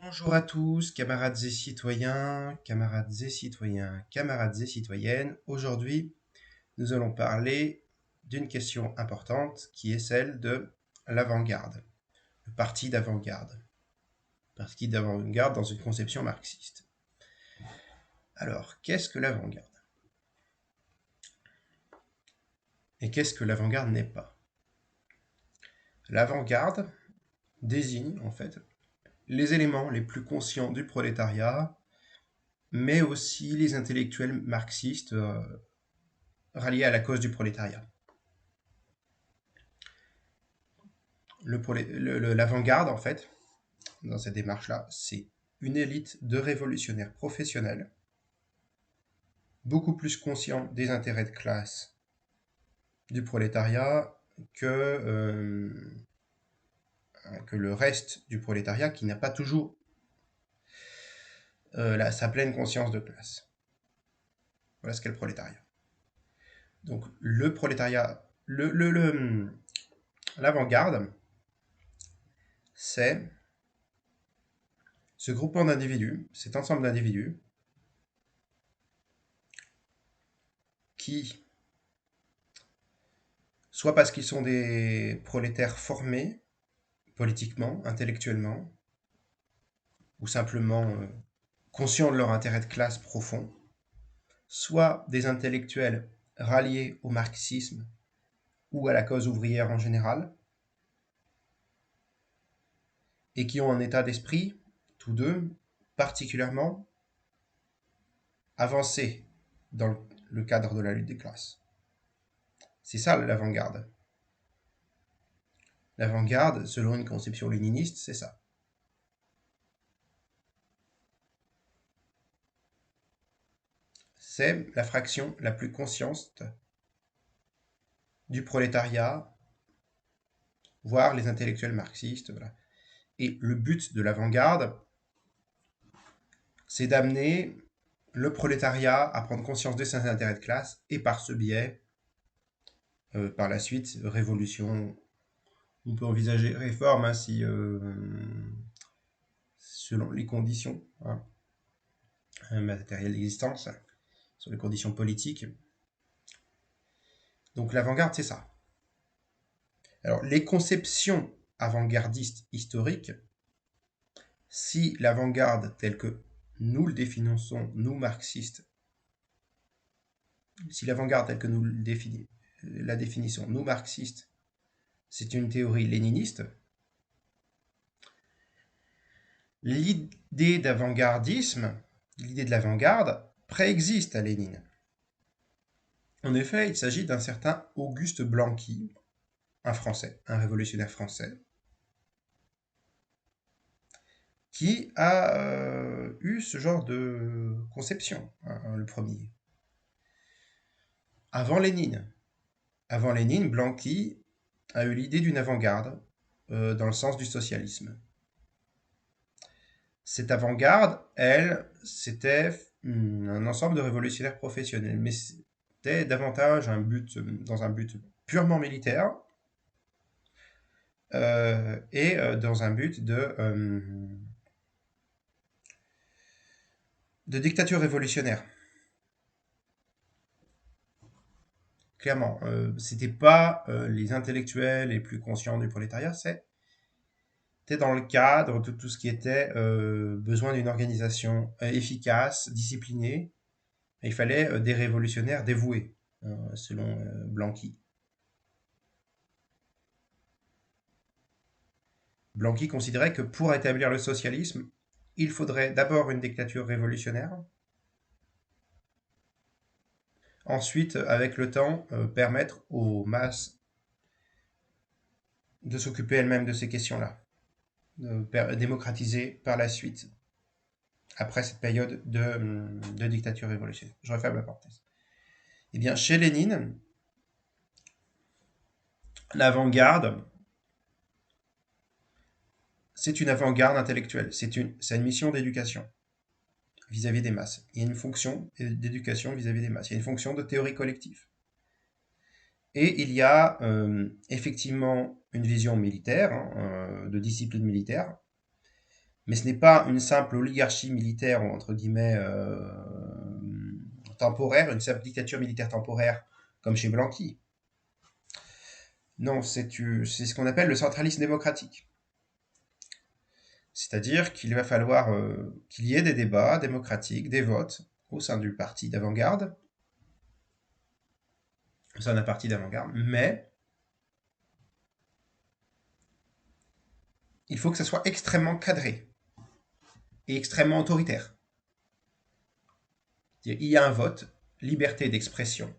Bonjour à tous, camarades et citoyens, camarades et citoyens, camarades et citoyennes. Aujourd'hui, nous allons parler d'une question importante qui est celle de l'avant-garde, le parti d'avant-garde. Parti d'avant-garde dans une conception marxiste. Alors, qu'est-ce que l'avant-garde? Et qu'est-ce que l'avant-garde n'est pas? L'avant-garde désigne en fait les éléments les plus conscients du prolétariat, mais aussi les intellectuels marxistes ralliés à la cause du prolétariat. L'avant-garde, en fait, dans cette démarche-là, c'est une élite de révolutionnaires professionnels, beaucoup plus conscients des intérêts de classe du prolétariat que le reste du prolétariat qui n'a pas toujours sa pleine conscience de classe. Voilà ce qu'est le prolétariat. Donc le prolétariat, l'avant-garde, c'est ce groupement d'individus, cet ensemble d'individus qui, soit parce qu'ils sont des prolétaires formés politiquement, intellectuellement, ou simplement conscients de leur intérêt de classe profond, soit des intellectuels ralliés au marxisme ou à la cause ouvrière en général, et qui ont un état d'esprit, tous deux, particulièrement avancé dans le cadre de la lutte des classes. C'est ça l'avant-garde. L'avant-garde, selon une conception léniniste, c'est ça. C'est la fraction la plus consciente du prolétariat, voire les intellectuels marxistes. Voilà. Et le but de l'avant-garde, c'est d'amener le prolétariat à prendre conscience de ses intérêts de classe et par ce biais, par la suite, révolution. On peut envisager réforme si, selon les conditions matérielles d'existence, sur les conditions politiques. Donc l'avant-garde, c'est ça. Alors les conceptions avant-gardistes historiques, si l'avant-garde telle que nous le définissons, nous marxistes, si l'avant-garde telle que nous la définissons, nous marxistes, c'est une théorie léniniste, l'idée d'avant-gardisme, l'idée de l'avant-garde, préexiste à Lénine. En effet, il s'agit d'un certain Auguste Blanqui, un Français, un révolutionnaire français, qui a eu ce genre de conception, le premier. Avant Lénine, Blanqui a eu l'idée d'une avant-garde dans le sens du socialisme. Cette avant-garde, elle, c'était un ensemble de révolutionnaires professionnels, mais c'était davantage dans un but purement militaire et dans un but de dictature révolutionnaire. Clairement, c'était pas les intellectuels les plus conscients du prolétariat, c'était dans le cadre de tout ce qui était besoin d'une organisation efficace, disciplinée. Il fallait des révolutionnaires dévoués, selon Blanqui. Blanqui considérait que pour établir le socialisme, il faudrait d'abord une dictature révolutionnaire, ensuite, avec le temps, permettre aux masses de s'occuper elles-mêmes de ces questions-là, démocratiser par la suite, après cette période de dictature révolutionnaire. Je referme la parenthèse. Eh bien, chez Lénine, l'avant-garde, c'est une avant-garde intellectuelle, c'est une mission d'éducation vis-à-vis des masses. Il y a une fonction d'éducation vis-à-vis des masses. Il y a une fonction de théorie collective. Et il y a effectivement une vision militaire, de discipline militaire, Mais ce n'est pas une simple oligarchie militaire, ou entre guillemets, temporaire, une simple dictature militaire temporaire, comme chez Blanqui. Non, c'est ce qu'on appelle le centralisme démocratique. C'est-à-dire qu'il va falloir qu'il y ait des débats démocratiques, des votes au sein du parti d'avant-garde, au sein d'un parti d'avant-garde, mais il faut que ça soit extrêmement cadré et extrêmement autoritaire. Il y a un vote, liberté d'expression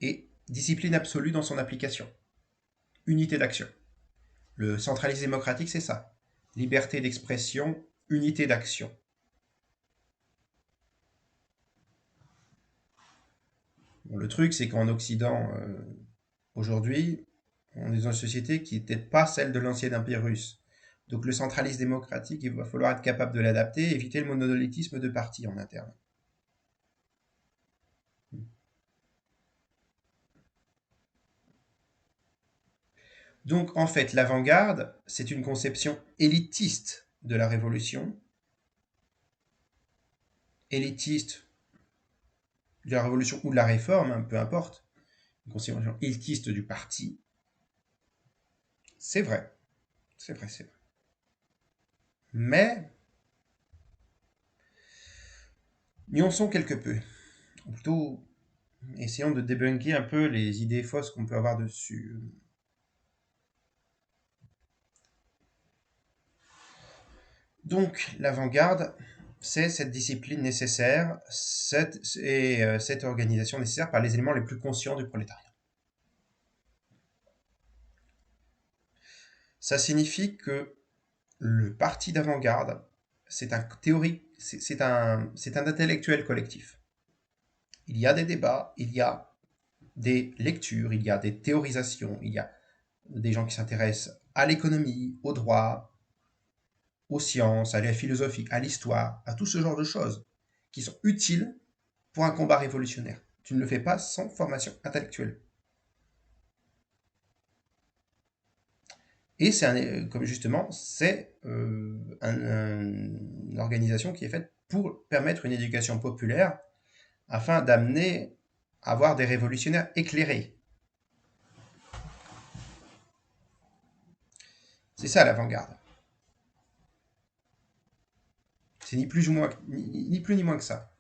et discipline absolue dans son application, unité d'action. Le centralisme démocratique, c'est ça. Liberté d'expression, unité d'action. Bon, le truc, c'est qu'en Occident, aujourd'hui, on est dans une société qui n'est peut-être pas celle de l'ancien empire russe. Donc le centralisme démocratique, il va falloir être capable de l'adapter, éviter le monolithisme de partis en interne. Donc en fait, l'avant-garde, c'est une conception élitiste de la révolution, élitiste de la révolution ou de la réforme, hein, peu importe, une conception élitiste du parti. C'est vrai, c'est vrai, c'est vrai. Mais, nuançons quelque peu, ou plutôt essayons de débunker un peu les idées fausses qu'on peut avoir dessus. Donc, l'avant-garde, c'est cette discipline nécessaire, cette organisation nécessaire par les éléments les plus conscients du prolétariat. Ça signifie que le parti d'avant-garde, c'est un théorique, c'est un intellectuel collectif. Il y a des débats, il y a des lectures, il y a des théorisations, il y a des gens qui s'intéressent à l'économie, au droit, aux sciences, à la philosophie, à l'histoire, à tout ce genre de choses qui sont utiles pour un combat révolutionnaire. Tu ne le fais pas sans formation intellectuelle. Et comme justement, c'est une organisation qui est faite pour permettre une éducation populaire afin d'amener à avoir des révolutionnaires éclairés. C'est ça l'avant-garde. C'est ni plus ni moins que ça.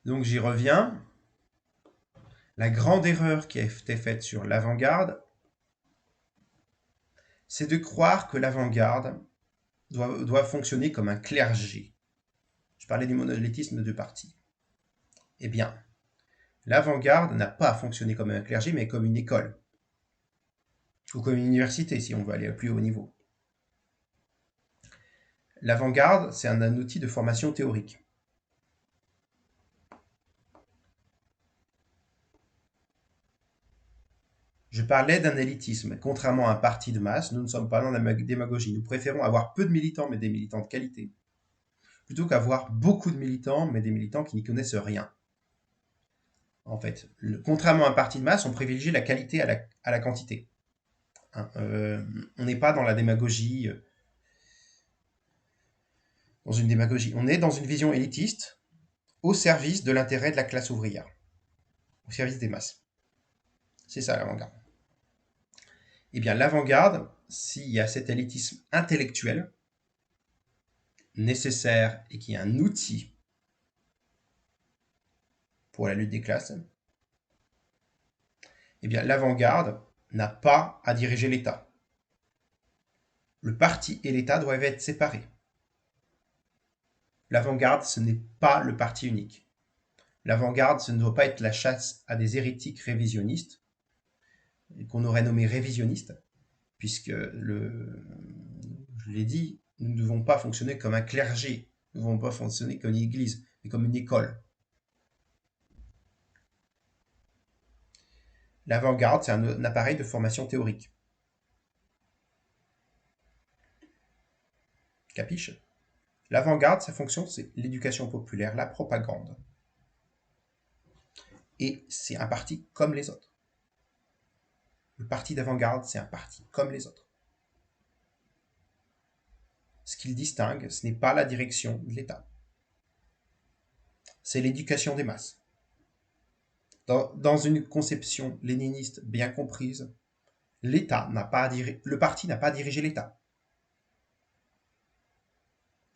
Donc j'y reviens. La grande erreur qui a été faite sur l'avant-garde, c'est de croire que l'avant-garde doit fonctionner comme un clergé. Je parlais du monolithisme de parti. Eh bien, l'avant-garde n'a pas fonctionné comme un clergé, mais comme une école. Ou comme une université, si on veut aller au plus haut niveau. L'avant-garde, c'est un outil de formation théorique. Je parlais d'un élitisme. Contrairement à un parti de masse, nous ne sommes pas dans la démagogie. Nous préférons avoir peu de militants, mais des militants de qualité, plutôt qu'avoir beaucoup de militants, mais des militants qui n'y connaissent rien. En fait, contrairement à un parti de masse, on privilégie la qualité à la quantité. Hein, on n'est pas dans la démagogie, dans une démagogie. On est dans une vision élitiste au service de l'intérêt de la classe ouvrière, au service des masses. C'est ça l'avant-garde. Eh bien, l'avant-garde, s'il y a cet élitisme intellectuel nécessaire et qui est un outil pour la lutte des classes, eh bien, l'avant-garde n'a pas à diriger l'État. Le parti et l'État doivent être séparés. L'avant-garde, ce n'est pas le parti unique. L'avant-garde, ce ne doit pas être la chasse à des hérétiques révisionnistes, qu'on aurait nommés révisionnistes, puisque, je l'ai dit, nous ne devons pas fonctionner comme un clergé, nous ne devons pas fonctionner comme une église, mais comme une école. L'avant-garde, c'est un appareil de formation théorique. Capiche? L'avant-garde, sa fonction, c'est l'éducation populaire, la propagande. Et c'est un parti comme les autres. Le parti d'avant-garde, c'est un parti comme les autres. Ce qu'il distingue, ce n'est pas la direction de l'État, c'est l'éducation des masses. Dans une conception léniniste bien comprise, le parti n'a pas à diriger l'État.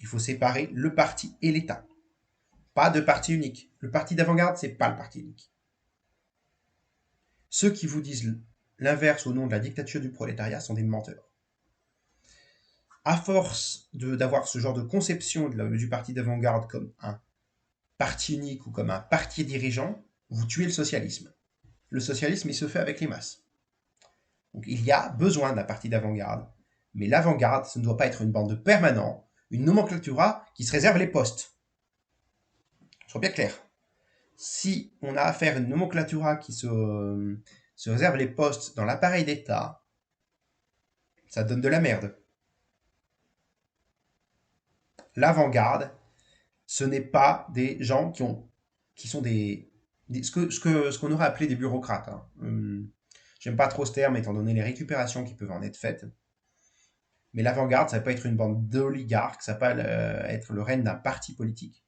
Il faut séparer le parti et l'État. Pas de parti unique. Le parti d'avant-garde, c'est pas le parti unique. Ceux qui vous disent l'inverse au nom de la dictature du prolétariat sont des menteurs. À force d'avoir ce genre de conception du parti d'avant-garde comme un parti unique ou comme un parti dirigeant, vous tuez le socialisme. Le socialisme, il se fait avec les masses. Donc il y a besoin d'un parti d'avant-garde, mais l'avant-garde, ce ne doit pas être une bande de permanents, une nomenclatura qui se réserve les postes. Soit bien clair. Si on a affaire à une nomenclatura qui se réserve les postes dans l'appareil d'État, ça donne de la merde. L'avant-garde, ce n'est pas des gens qui sont ce qu'on aurait appelé des bureaucrates. Hein. J'aime pas trop ce terme étant donné les récupérations qui peuvent en être faites. Mais l'avant-garde, ça ne va pas être une bande d'oligarques, ça ne va pas être le règne d'un parti politique.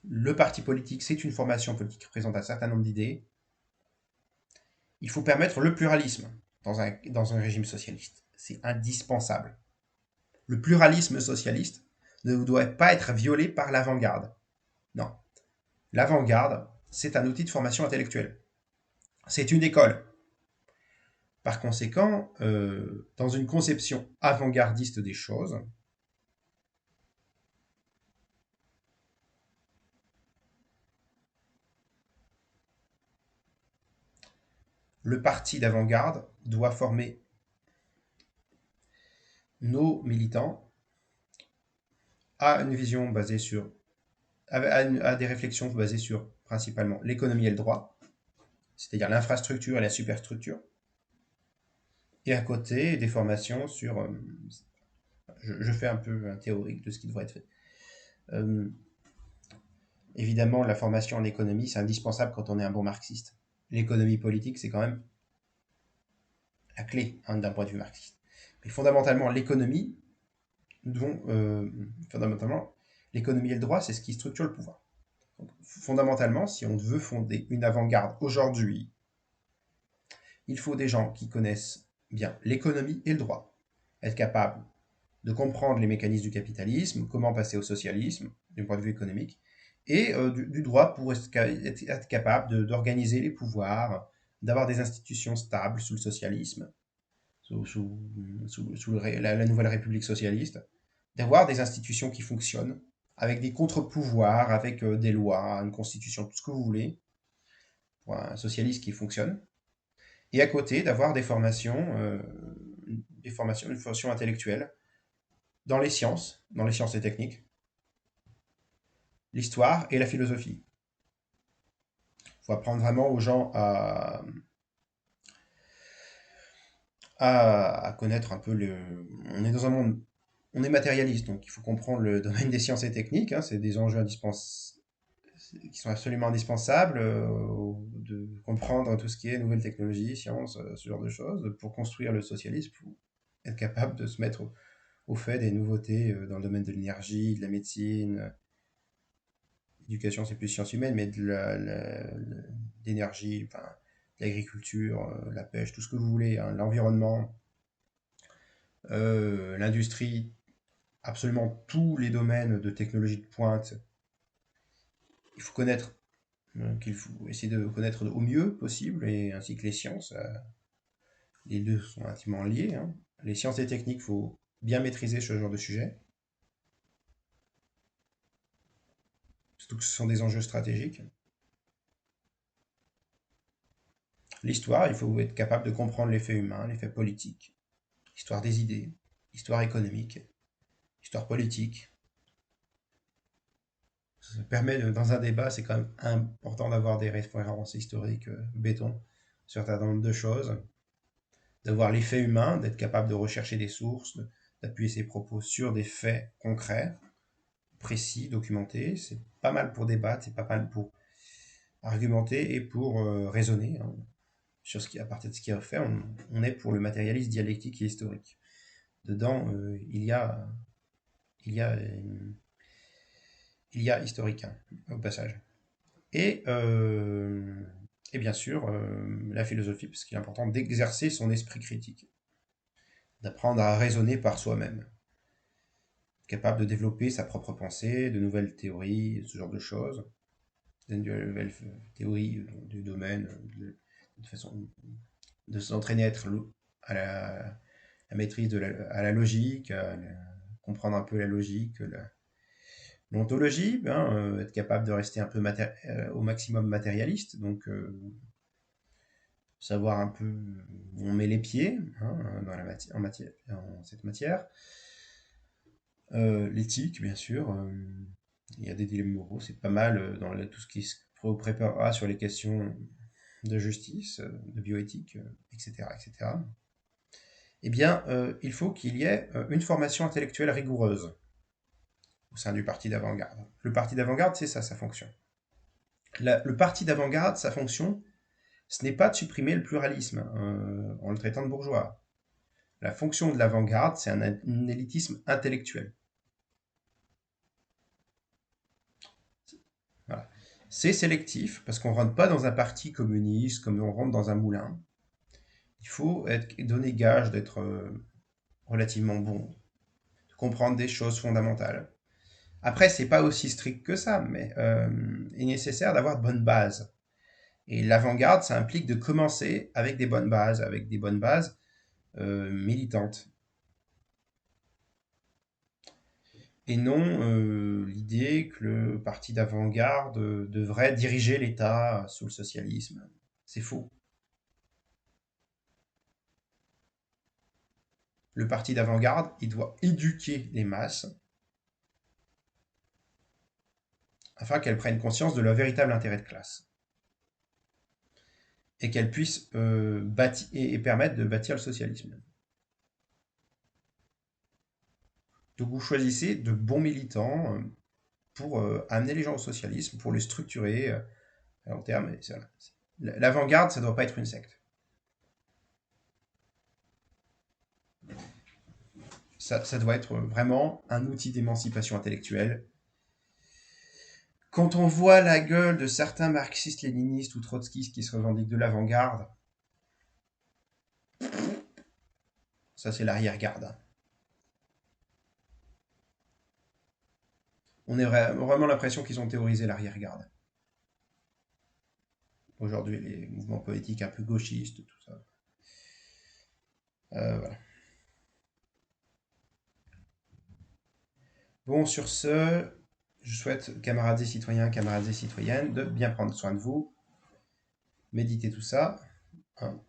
Le parti politique, c'est une formation politique qui représente un certain nombre d'idées. Il faut permettre le pluralisme dans un régime socialiste. C'est indispensable. Le pluralisme socialiste ne doit pas être violé par l'avant-garde. Non. L'avant-garde, c'est un outil de formation intellectuelle. C'est une école. Par conséquent, dans une conception avant-gardiste des choses, le parti d'avant-garde doit former nos militants à une vision basée sur, à des réflexions basées sur principalement l'économie et le droit, c'est-à-dire l'infrastructure et la superstructure, et à côté des formations sur, je fais un peu un théorique de ce qui devrait être fait. Évidemment, la formation en économie, c'est indispensable quand on est un bon marxiste. L'économie politique, c'est quand même la clé d'un point de vue marxiste. Mais fondamentalement, l'économie et le droit, c'est ce qui structure le pouvoir. Donc, fondamentalement, si on veut fonder une avant-garde aujourd'hui, il faut des gens qui connaissent bien l'économie et le droit, être capables de comprendre les mécanismes du capitalisme, comment passer au socialisme, d'un point de vue économique, et du droit pour être capable d'organiser les pouvoirs, d'avoir des institutions stables sous le socialisme, sous la nouvelle République socialiste, d'avoir des institutions qui fonctionnent, avec des contre-pouvoirs, avec des lois, une constitution, tout ce que vous voulez, pour un socialiste qui fonctionne, et à côté d'avoir une formation intellectuelle dans les sciences et techniques, l'histoire et la philosophie. Il faut apprendre vraiment aux gens à connaître un peu On est dans un monde, on est matérialiste, donc il faut comprendre le domaine des sciences et techniques. Hein, c'est des enjeux qui sont absolument indispensables, de comprendre tout ce qui est nouvelles technologies, sciences, ce genre de choses, pour construire le socialisme, pour être capable de se mettre au fait des nouveautés dans le domaine de l'énergie, de la médecine. L'éducation, c'est plus sciences humaines, mais d'énergie, enfin, l'agriculture, la pêche, tout ce que vous voulez, hein, l'environnement, l'industrie, absolument tous les domaines de technologie de pointe. Il faut connaître, qu'il faut essayer de connaître au mieux possible, et ainsi que les sciences. Les deux sont intimement liés. Hein. Les sciences et techniques, il faut bien maîtriser ce genre de sujet. Surtout que ce sont des enjeux stratégiques. L'histoire, il faut être capable de comprendre les faits humains, les faits politiques, l'histoire des idées, l'histoire économique, l'histoire politique. Ça permet, dans un débat, c'est quand même important d'avoir des références historiques béton sur un certain nombre de choses, d'avoir les faits humains, d'être capable de rechercher des sources, d'appuyer ses propos sur des faits concrets, précis, documentés. C'est pas mal pour débattre, c'est pas mal pour argumenter et pour raisonner, hein, sur à partir de ce qu'il a fait. On est pour le matérialisme dialectique et historique. Dedans, il y a historique, hein, au passage. Et bien sûr, la philosophie, parce qu'il est important d'exercer son esprit critique, d'apprendre à raisonner par soi-même, capable de développer sa propre pensée, de nouvelles théories, ce genre de choses, de nouvelles théories du domaine, de façon de s'entraîner à la maîtrise à la logique, comprendre un peu la logique, l'ontologie, être capable de rester un peu au maximum matérialiste, donc savoir un peu où on met les pieds, hein, en cette matière. L'éthique, bien sûr, il y a des dilemmes moraux, c'est pas mal dans tout ce qui se préparera sur les questions de justice, de bioéthique, etc., etc. Eh bien, il faut qu'il y ait une formation intellectuelle rigoureuse au sein du parti d'avant-garde. Le parti d'avant-garde, c'est ça, sa fonction. Le parti d'avant-garde, sa fonction, ce n'est pas de supprimer le pluralisme en le traitant de bourgeois. La fonction de l'avant-garde, c'est un élitisme intellectuel. Voilà. C'est sélectif, parce qu'on ne rentre pas dans un parti communiste comme on rentre dans un moulin. Il faut donner gage d'être relativement bon, de comprendre des choses fondamentales. Après, c'est pas aussi strict que ça, mais il est nécessaire d'avoir de bonnes bases. Et l'avant-garde, ça implique de commencer avec des bonnes bases militantes. Et non l'idée que le parti d'avant-garde devrait diriger l'État sous le socialisme. C'est faux. Le parti d'avant-garde, il doit éduquer les masses afin qu'elles prennent conscience de leur véritable intérêt de classe et qu'elles puissent bâtir et permettre de bâtir le socialisme. Donc vous choisissez de bons militants pour amener les gens au socialisme, pour les structurer à long terme. L'avant-garde, ça ne doit pas être une secte. Ça doit être vraiment un outil d'émancipation intellectuelle. Quand on voit la gueule de certains marxistes-léninistes ou trotskistes qui se revendiquent de l'avant-garde, ça c'est l'arrière-garde. On a vraiment l'impression qu'ils ont théorisé l'arrière-garde. Aujourd'hui, les mouvements politiques un peu gauchistes, tout ça. Voilà. Bon, sur ce, je souhaite, camarades et citoyens, camarades et citoyennes, de bien prendre soin de vous, méditer tout ça, hein,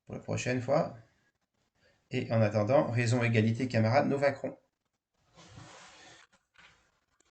pour la prochaine fois. Et en attendant, raison, égalité, camarades, nous vaincrons.